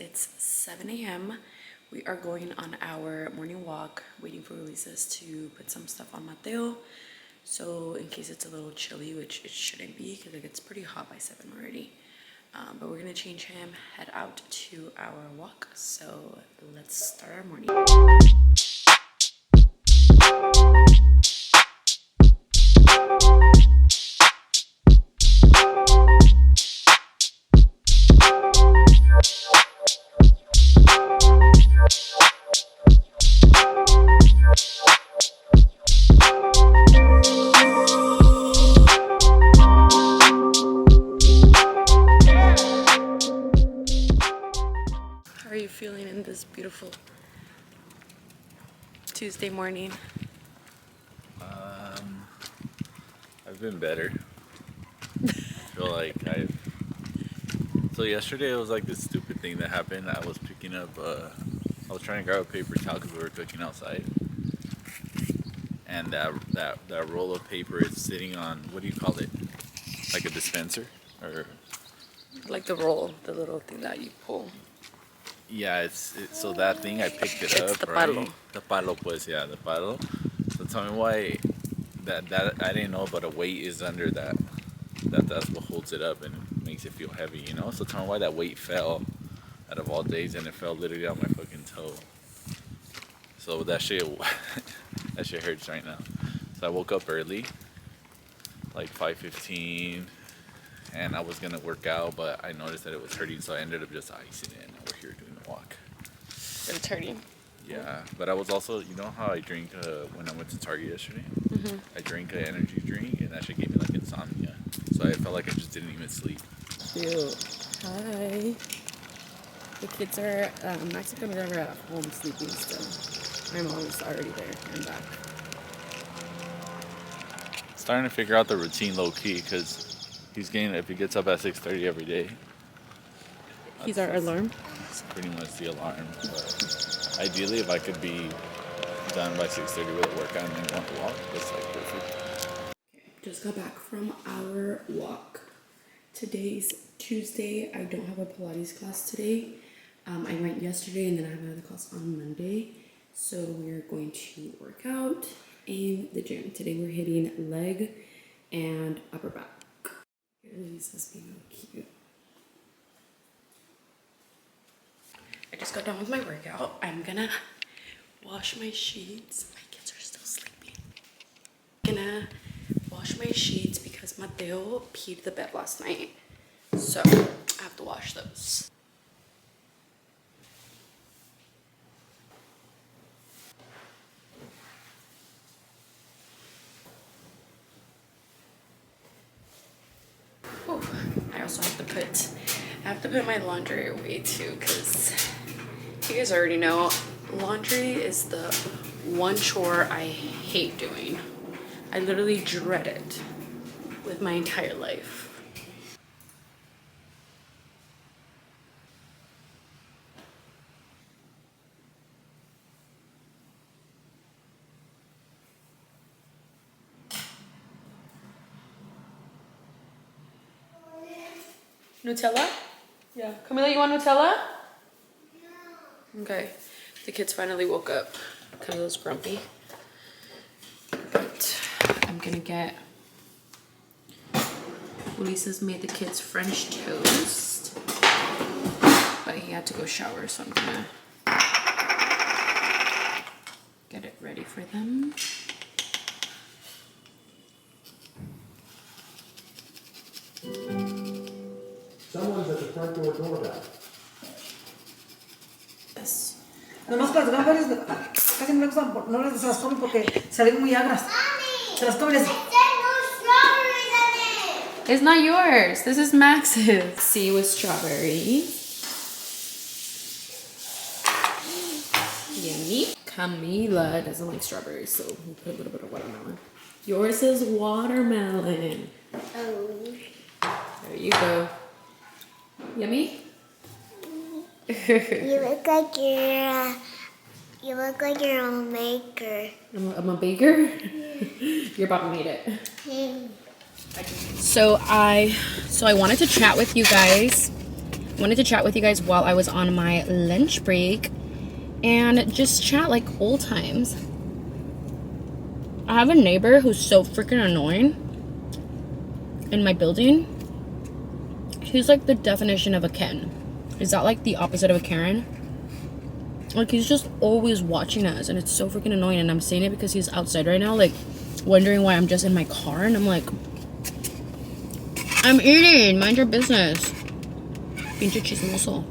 It's 7 a.m. We are going on our morning walk, waiting for Ulises to put some stuff on Mateo. So in case it's a little chilly, which it shouldn't be because it gets pretty hot by 7 already. But we're gonna change him, head out to our walk. So let's start our morning. How are you feeling in this beautiful Tuesday morning? I've been better. I feel like So yesterday it was like this stupid thing that happened. I was picking up, I was trying to grab a paper towel because we were cooking outside. And that roll of paper is sitting on, what do you call it? Like a dispenser? Or Like the roll, the little thing that you pull. yeah, so that thing, I picked it It's up, the right? palo. The palo, pues, yeah, the palo. So tell me why that I didn't know, but a weight is under that's what holds it up and makes it feel heavy, you know? So tell me why that weight fell out of all days, and it fell literally on my fucking toe. So that shit that shit hurts right now. So I woke up early, like 5:15, and I was gonna work out, but I noticed that it was hurting, so I ended up just icing it, and we're here doing the walk. But it's hurting. Yeah, but I was also, you know how I drink when I went to Target yesterday? Mm-hmm. I drank an energy drink, and that shit gave me like insomnia. So I felt like I just didn't even sleep. Cute. Hi. The kids are, Max and Camila are at home sleeping still. My mom is already there and back. Starting to figure out the routine low key, because he's getting, if he gets up at 6:30 every day, He's our alarm. it's pretty much the alarm. But ideally, if I could be done by 6:30 with a workout and then go on the walk, that's like perfect. Just got back from our walk. Today's Tuesday. I don't have a Pilates class today. I went yesterday and then I have another class on Monday. So we're going to work out in the gym. Today we're hitting leg and upper back. Lisa's being really cute. I just got done with my workout. I'm gonna wash my sheets. My kids are still sleeping. Gonna wash my sheets because Mateo peed the bed last night. So I have to wash those. Ooh, I also have to put my laundry away too, because you guys already know laundry is the one chore I hate doing. I literally dread it with my entire life. Nutella? Yeah. Camila, you want Nutella? No. Okay. The kids finally woke up because I was grumpy. But I'm gonna get... Ulises made the kids French toast. But he had to go shower, so I'm gonna get it ready for them. Someone's at the front door doorbell. Yes. Nomás que las gambas casi no les gustan, no les se las comen porque salen muy agras. Se las comen. It's not yours. This is Max's. See, with strawberry. Yummy. Camila doesn't like strawberries, so we put a little bit of watermelon. Yours is watermelon. Oh. There you go. Yummy? You look like you're a maker. I'm a baker? Your papa made it. So I wanted to chat with you guys wanted to chat with you guys while I was on my lunch break and just chat like old times. I have a neighbor who's so freaking annoying in my building. He's like the definition of a Ken. Is that like the opposite of a Karen? Like, he's just always watching us, and it's so freaking annoying. And I'm saying it because he's outside right now, like wondering why I'm just in my car, and I'm like, I'm eating, mind your business. Pinche chismoso.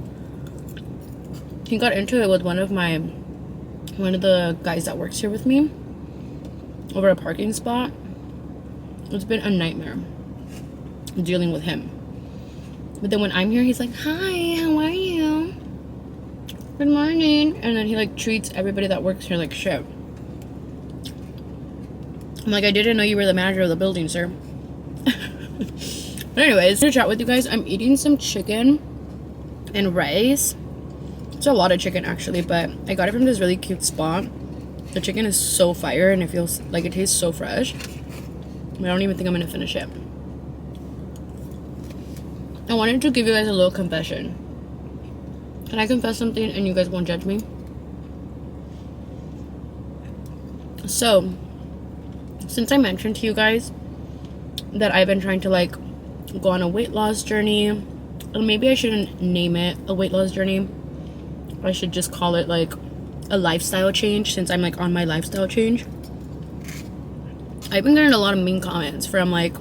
He got into it with one of the guys that works here with me over a parking spot. It's been a nightmare dealing with him. But then when I'm here, he's like, hi, how are you? Good morning. And then he like treats everybody that works here like shit. I'm like, I didn't know you were the manager of the building, sir. But anyways, to chat with you guys, I'm eating some chicken and rice. It's a lot of chicken actually, but I got it from this really cute spot. The chicken is so fire and it feels like it tastes so fresh. I don't even think I'm gonna finish it. I wanted to give you guys a little confession. Can I confess something and you guys won't judge me? So, since I mentioned to you guys that I've been trying to like go on a weight loss journey, or maybe I shouldn't name it a weight loss journey. I should just call it like a lifestyle change, since I'm like on my lifestyle change. I've been getting a lot of mean comments from like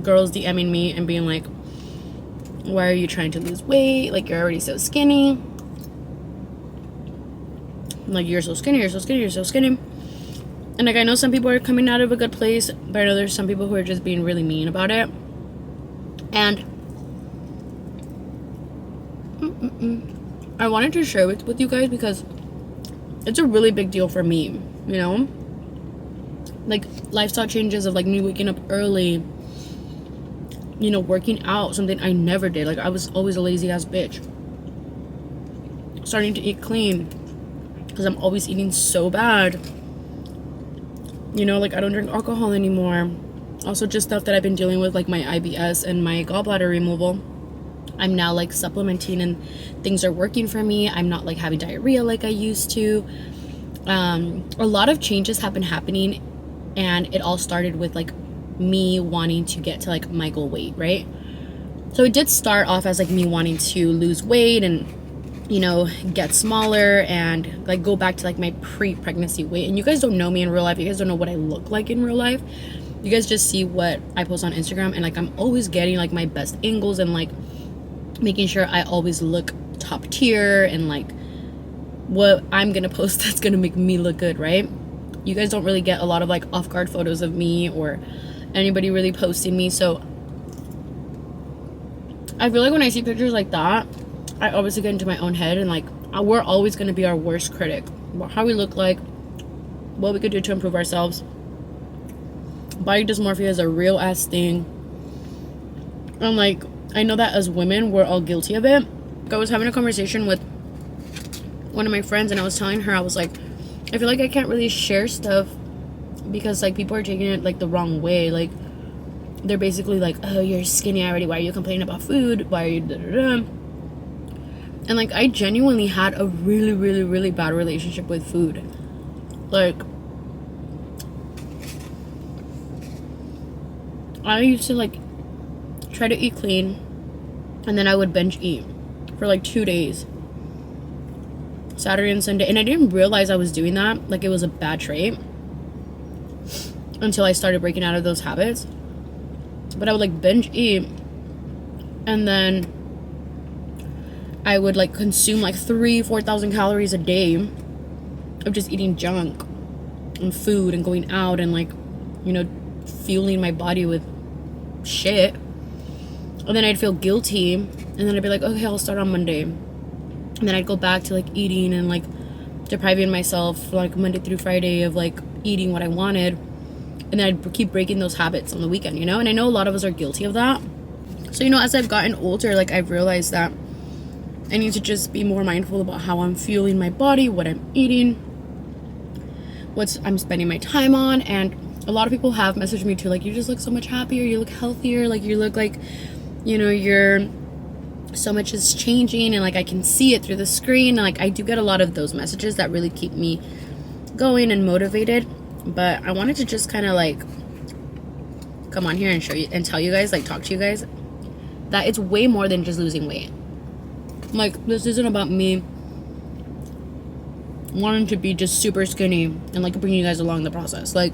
girls DMing me and being like, why are you trying to lose weight? Like, you're already so skinny. Like, you're so skinny, you're so skinny, you're so skinny. And like, I know some people are coming out of a good place, but I know there's some people who are just being really mean about it. And I wanted to share it with you guys because it's a really big deal for me, you know? Like, lifestyle changes of like me waking up early, you know, working out, something I never did. Like, I was always a lazy ass bitch. Starting to eat clean because I'm always eating so bad. You know, like, I don't drink alcohol anymore. Also, just stuff that I've been dealing with, like my IBS and my gallbladder removal. I'm now like supplementing and things are working for me. I'm not like having diarrhea like I used to. A lot of changes have been happening, and it all started with like me wanting to get to like my goal weight, right? So it did start off as like me wanting to lose weight and, you know, get smaller and like go back to like my pre-pregnancy weight. And you guys don't know me in real life. You guys don't know what I look like in real life. You guys just see what I post on Instagram, and like I'm always getting like my best angles and like making sure I always look top tier and like what I'm gonna post that's gonna make me look good, right? You guys don't really get a lot of like off-guard photos of me or anybody really posting me. So I feel like when I see pictures like that, I obviously get into my own head, and like we're always gonna be our worst critic about how we look like, what we could do to improve ourselves. Body dysmorphia is a real ass thing, and like I know that as women we're all guilty of it. I was having a conversation with one of my friends, and I was telling her, I was like, I feel like I can't really share stuff because like people are taking it like the wrong way. Like, they're basically like, oh, you're skinny already, why are you complaining about food, why are you da-da-da? And like, I genuinely had a really, really, really bad relationship with food. Like, I used to like try to eat clean, and then I would binge eat for like 2 days, Saturday and Sunday, and I didn't realize I was doing that, like it was a bad trait, until I started breaking out of those habits. But I would like binge eat, and then I would like consume like 3,000-4,000 calories a day of just eating junk and food and going out and like, you know, fueling my body with shit. And then I'd feel guilty, and then I'd be like, okay, I'll start on Monday. And then I'd go back to like eating and like depriving myself like Monday through Friday of like eating what I wanted. And then I'd keep breaking those habits on the weekend, you know? And I know a lot of us are guilty of that. So, you know, as I've gotten older, like I've realized that I need to just be more mindful about how I'm fueling my body, what I'm eating, what I'm spending my time on. And a lot of people have messaged me too, like, you just look so much happier, you look healthier, like you look like, you know, you're so much is changing and like I can see it through the screen, and like I do get a lot of those messages that really keep me going and motivated. But I wanted to just kind of like come on here and show you and tell you guys, like talk to you guys, that it's way more than just losing weight. Like, this isn't about me wanting to be just super skinny and like bring you guys along the process. Like,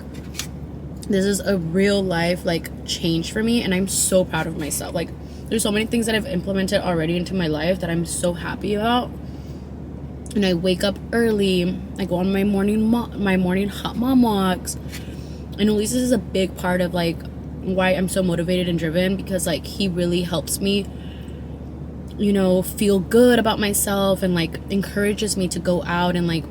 this is a real life like change for me, and I'm so proud of myself. Like, there's so many things that I've implemented already into my life that I'm so happy about. And I wake up early, I go on my morning hot mom walks, and Ulises is a big part of like why I'm so motivated and driven, because like he really helps me, you know, feel good about myself, and like encourages me to go out and like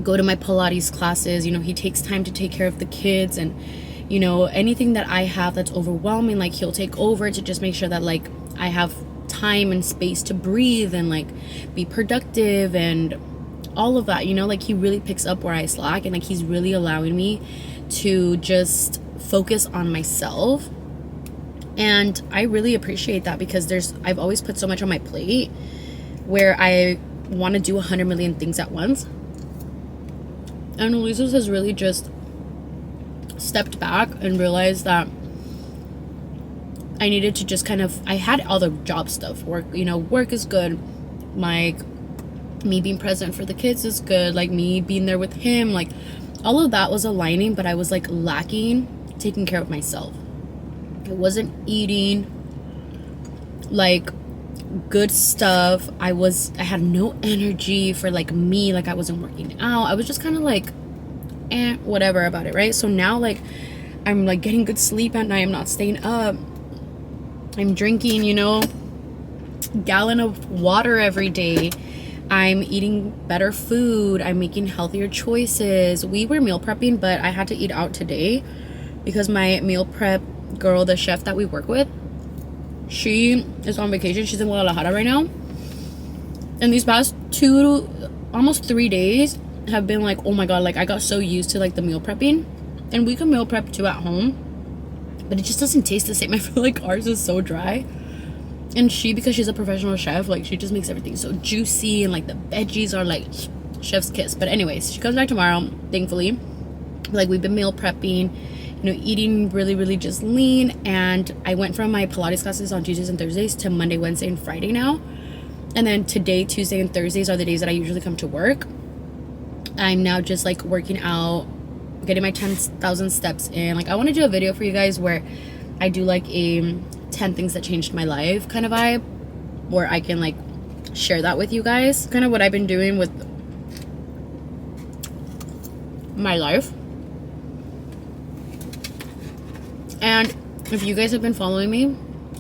go to my Pilates classes. You know, he takes time to take care of the kids, and you know, anything that I have that's overwhelming, like he'll take over to just make sure that like I have time and space to breathe and like be productive and all of that, you know. Like, he really picks up where I slack, and like he's really allowing me to just focus on myself. And I really appreciate that, because I've always put so much on my plate where I want to do 100 million things at once. And Ulises has really just stepped back and realized that I needed to just kind of, I had all the job stuff, work, you know, work is good, like me being present for the kids is good, like me being there with him, like all of that was aligning, but I was like lacking taking care of myself. I wasn't eating like good stuff. I had no energy for like me, like I wasn't working out. I was just kind of like whatever about it, right? So now like I'm like getting good sleep at night, I'm not staying up, I'm drinking, you know, gallon of water every day, I'm eating better food, I'm making healthier choices. We were meal prepping, but I had to eat out today because my meal prep girl, the chef that we work with, she is on vacation. She's in Guadalajara right now, and these past almost 3 days have been like, oh my god, like I got so used to like the meal prepping, and we can meal prep too at home, but it just doesn't taste the same. I feel like ours is so dry, and because she's a professional chef, like she just makes everything so juicy, and like the veggies are like chef's kiss. But anyways, she comes back tomorrow, thankfully. Like, we've been meal prepping, you know, eating really, really just lean. And I went from my Pilates classes on Tuesdays and Thursdays to Monday, Wednesday, and Friday now. And then today, Tuesday, and Thursdays are the days that I usually come to work. I'm now just like working out, getting my 10,000 steps in. Like, I want to do a video for you guys where I do like a 10 things that changed my life kind of vibe, where I can like share that with you guys, kind of what I've been doing with my life. And if you guys have been following me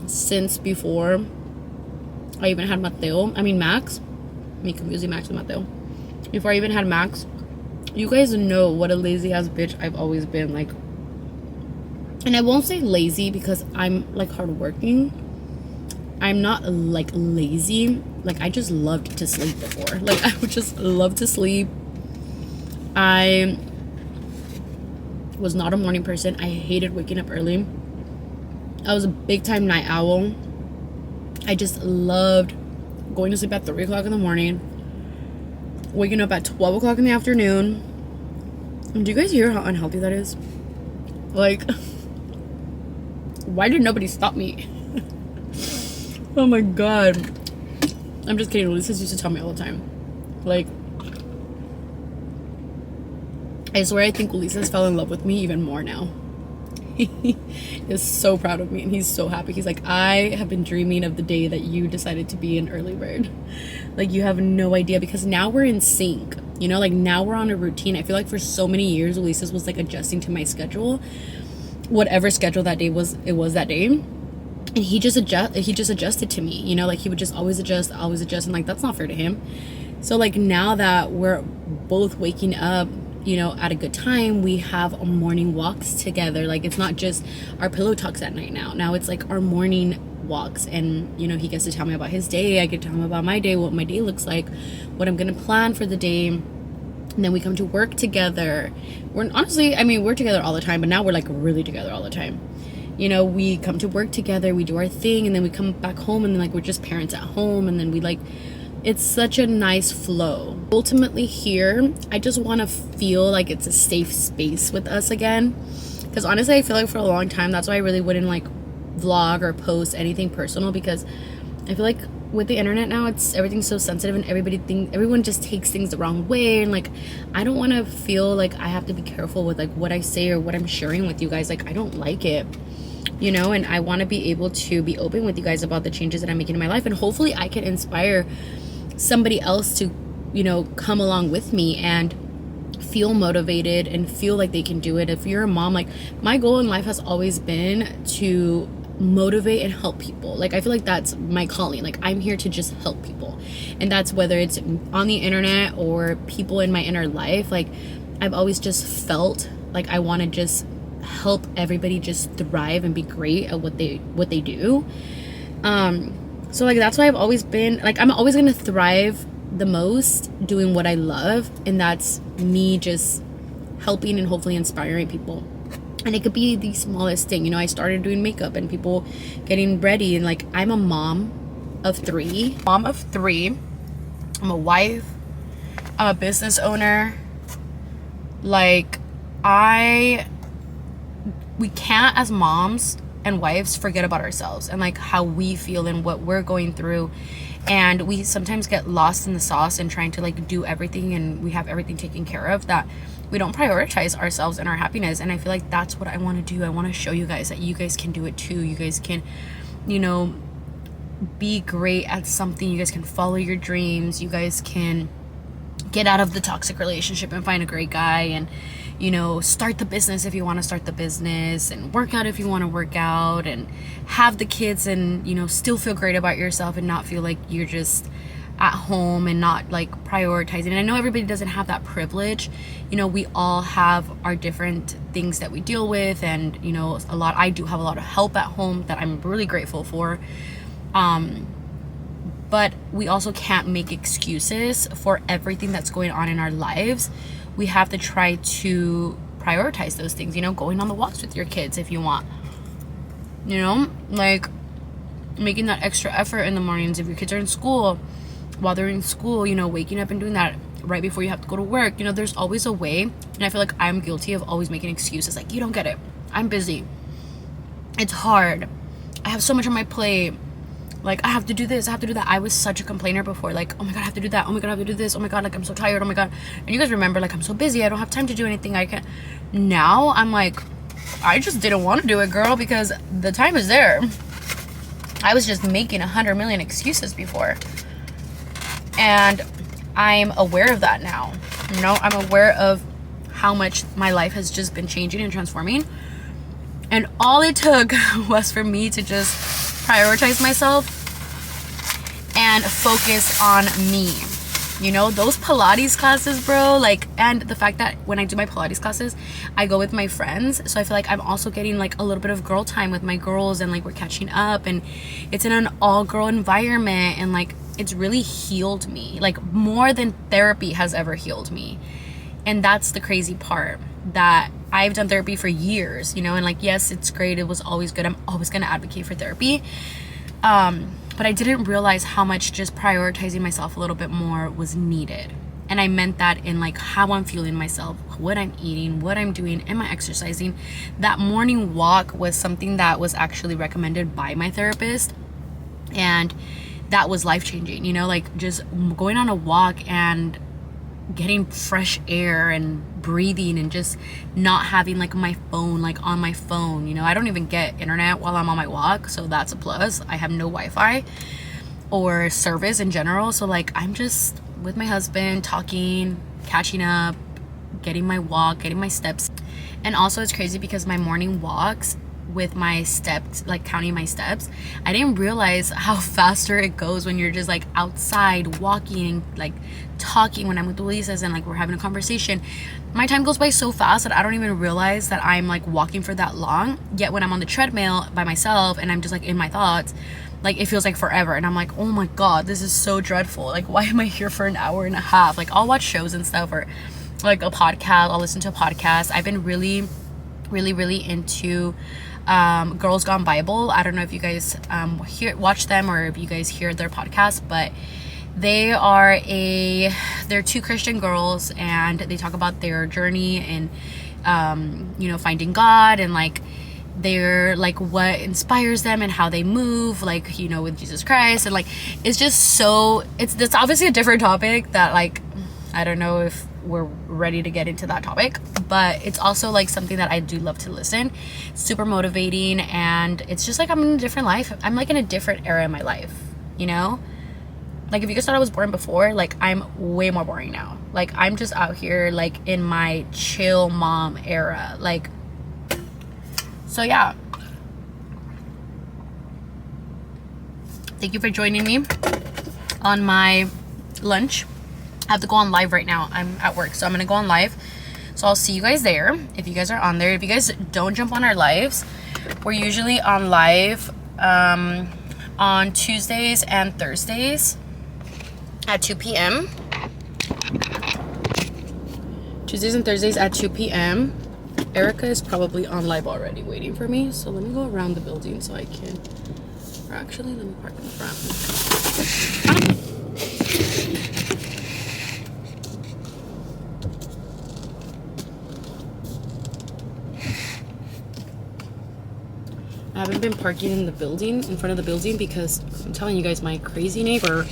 since before I even had Max, me confusing Max with Mateo, before I even had Max, you guys know what a lazy ass bitch I've always been. Like, and I won't say lazy because I'm like hardworking. I'm not like lazy. Like, I just loved to sleep before. Like, I would just love to sleep. I was not a morning person. I hated waking up early. I was a big time night owl. I just loved going to sleep at 3 o'clock in the morning, waking up at 12 o'clock in the afternoon. And do you guys hear how unhealthy that is? Like, why did nobody stop me? Oh my god. I'm just kidding. Ulises used to tell me all the time. Like, I swear I think Ulises fell in love with me even more now. He is so proud of me, and he's so happy. He's like, I have been dreaming of the day that you decided to be an early bird. Like, you have no idea, because now we're in sync. You know, like, now we're on a routine. I feel like for so many years, Ulises was like adjusting to my schedule. Whatever schedule that day was, it was that day. And he just adjusted to me. You know, like, he would just always adjust, and like, that's not fair to him. So like, now that we're both waking up, you know, at a good time, we have morning walks together. Like, it's not just our pillow talks at night now it's like our morning walks. And you know, he gets to tell me about his day, I get to tell him about my day, what my day looks like, what I'm gonna plan for the day. And then we come to work together. We're together all the time, but now we're like really together all the time. you know, we come to work together, we do our thing, and then we come back home, and then like we're just parents at home, and then we like, it's such a nice flow. Ultimately here, I just want to feel like it's a safe space with us again, because honestly I feel like for a long time that's why I really wouldn't like vlog or post anything personal, because I feel like with the internet now, it's everything's so sensitive, and everyone just takes things the wrong way, and like I don't want to feel like I have to be careful with like what I say or what I'm sharing with you guys. Like I don't like it, you know, and I want to be able to be open with you guys about the changes that I'm making in my life, and hopefully I can inspire somebody else to, you know, come along with me and feel motivated and feel like they can do it. If you're a mom, like my goal in life has always been to motivate and help people. Like I feel like that's my calling. Like I'm here to just help people, and that's whether it's on the internet or people in my inner life. Like I've always just felt like I want to just help everybody just thrive and be great at what they do. So like that's why I've always been like, I'm always gonna thrive the most doing what I love, and that's me just helping and hopefully inspiring people. And it could be the smallest thing, you know. I started doing makeup and people getting ready, and like I'm a mom of three. I'm a wife, I'm a business owner. Like we can't as moms and wives forget about ourselves and like how we feel and what we're going through, and we sometimes get lost in the sauce and trying to like do everything, and we have everything taken care of, that we don't prioritize ourselves and our happiness. And I feel like that's what I want to do. I want to show you guys that you guys can do it too. You guys can, you know, be great at something. You guys can follow your dreams. You guys can get out of the toxic relationship and find a great guy, and you know, start the business if you want to start the business, and work out if you want to work out, and have the kids, and you know, still feel great about yourself and not feel like you're just at home and not like prioritizing. And I know everybody doesn't have that privilege, you know, we all have our different things that we deal with, and you know, I do have a lot of help at home that I'm really grateful for, but we also can't make excuses for everything that's going on in our lives. We have to try to prioritize those things, you know, going on the walks with your kids if you want, you know, like making that extra effort in the mornings if your kids are in school, while they're in school, you know, waking up and doing that right before you have to go to work. You know, there's always a way, and I feel like I'm guilty of always making excuses like, you don't get it, I'm busy, it's hard, I have so much on my plate, like I have to do this, I have to do that. I was such a complainer before, like, oh my god, I have to do that, oh my god, I have to do this, oh my god, like I'm so tired, oh my god. And you guys remember, like, I'm so busy, I don't have time to do anything, I can't. Now I'm like, I just didn't want to do it, girl, because the time is there. I was just making 100 million excuses before, and I'm aware of that now. You know, I'm aware of how much my life has just been changing and transforming, and all it took was for me to just prioritize myself and focus on me. You know, those Pilates classes, bro, like, and the fact that when I do my Pilates classes, I go with my friends, so I feel like I'm also getting like a little bit of girl time with my girls, and like we're catching up, and it's in an all-girl environment, and like it's really healed me, like more than therapy has ever healed me. And that's the crazy part, that I've done therapy for years, you know, and like, yes, it's great, it was always good, I'm always gonna advocate for therapy, but I didn't realize how much just prioritizing myself a little bit more was needed. And I meant that in like how I'm feeling myself, what I'm eating, what I'm doing, am I exercising. That morning walk was something that was actually recommended by my therapist, and that was life-changing, you know, like just going on a walk and getting fresh air and breathing, and just not having like my phone like on my phone. You know, I don't even get internet while I'm on my walk, so that's a plus. I have no Wi-Fi or service in general, so like I'm just with my husband talking, catching up, getting my walk, getting my steps. And also it's crazy because my morning walks with my steps, like counting my steps, I didn't realize how faster it goes when you're just like outside walking, like talking. When I'm with Ulises and like we're having a conversation, my time goes by so fast that I don't even realize that I'm like walking for that long. Yet when I'm on the treadmill by myself and I'm just like in my thoughts, like it feels like forever, and I'm like, oh my god, this is so dreadful, like why am I here for an hour and a half? Like I'll watch shows and stuff, or like a podcast, I'll listen to a podcast. I've been really really into Girls Gone Bible. I don't know if you guys watch them or if you guys hear their podcast, but they're two Christian girls, and they talk about their journey and finding God, and like they're like what inspires them and how they move, like, with Jesus Christ. And like it's just so it's obviously a different topic that, like, I don't know if we're ready to get into that topic, but it's also like something that I do love to listen. It's super motivating, and it's just like I'm in a different life. I'm like in a different era in my life, like if you guys thought I was boring before, like I'm way more boring now. Like I'm just out here like in my chill mom era, like. So yeah, thank you for joining me on my lunch. I have to go on live right now. I'm at work, so I'm gonna go on live. So I'll see you guys there if you guys are on there. If you guys don't jump on our lives, we're usually on live on Tuesdays and Thursdays at 2 p.m. Tuesdays and Thursdays at 2 p.m. Erica is probably on live already waiting for me, so let me go around the building so I can, or actually let me park in the front. I haven't been parking in front of the building, because I'm telling you guys, my crazy neighbor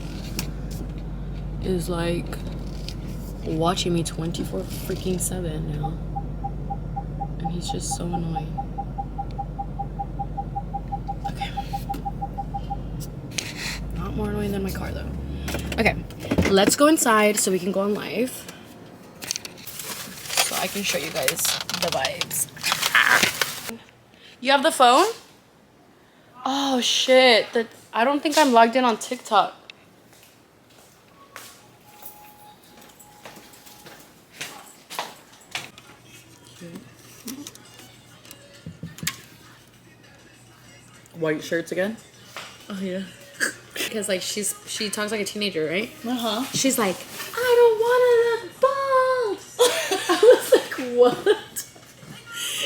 is like watching me 24/7 now. And he's just so annoying. Okay. Not more annoying than my car though. Okay, let's go inside so we can go on live. So I can show you guys the vibes. You have the phone? Oh shit, I don't think I'm logged in on TikTok. White shirts again? Oh yeah. Because like she talks like a teenager, right? Uh-huh. She's like, I don't want to look bald. I was like, what?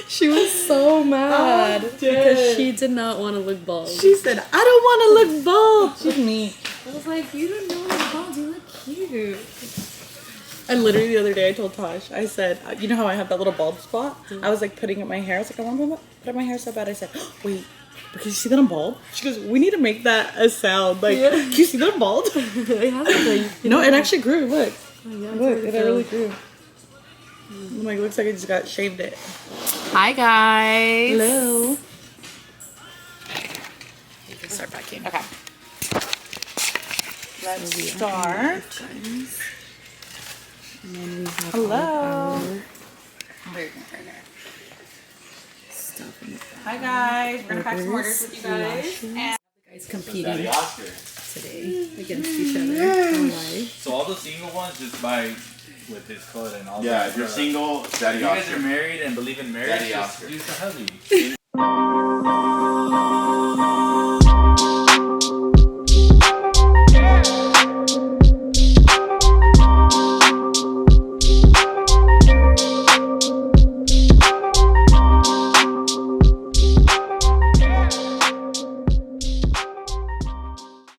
She was so mad because she did not want to look bald. She said, I don't want to look bald. She's me. I was like, you don't know look bald. You look cute. And literally the other day I told Tosh, I said, you know how I have that little bald spot? I was like putting up my hair. I was like, I want to put up my hair so bad. I said, oh, wait, because you see that I'm bald? She goes, we need to make that a sound. Like, do you see that I'm bald? No, it actually grew. Look. Look, it really grew. I'm like, looks like I just got shaved it. Hi, guys. Hello. You can start packing. Okay. Let's start. And then we have Hello. stuff in the Hi guys. We're gonna pack some orders with you guys. guys competing today against each other on live. So all the single ones just buy with his code and all that. Yeah, if you're single, Daddy If you guys Oscar. are married and believe in marriage, Daddy just Oscar. use the hubby.